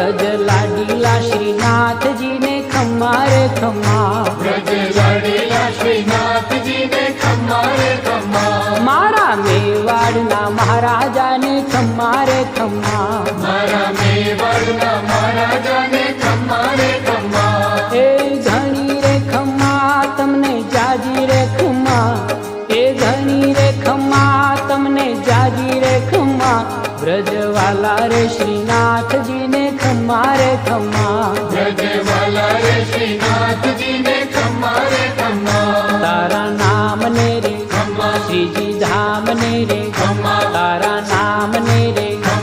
ब्रज लाडीला श्रीनाथ जी ने खम्मा रे खम्मा, ब्रज लाडीला श्रीनाथ जी ने खम्मा रे खम्मा, मारा मेवाड़ना महाराजा ने खम्मा रे खम्मा, मारा मेवाड़ना महाराजा ने खम्मा रे खम्मा, ए घणी रे खम्मा तमने जाजी रे खम्मा, ए घणी रे खम्मा तमने जाजी रे खम्मा, ब्रजवाला रे श्रीनाथ जी ने खम्मा रे खम्मा, ब्रजवाला रे श्रीनाथ जी ने खम्मा रे खम्मा, तारा नाम ने रे खम्मा श्रीजी धाम ने रे खम्मा, तारा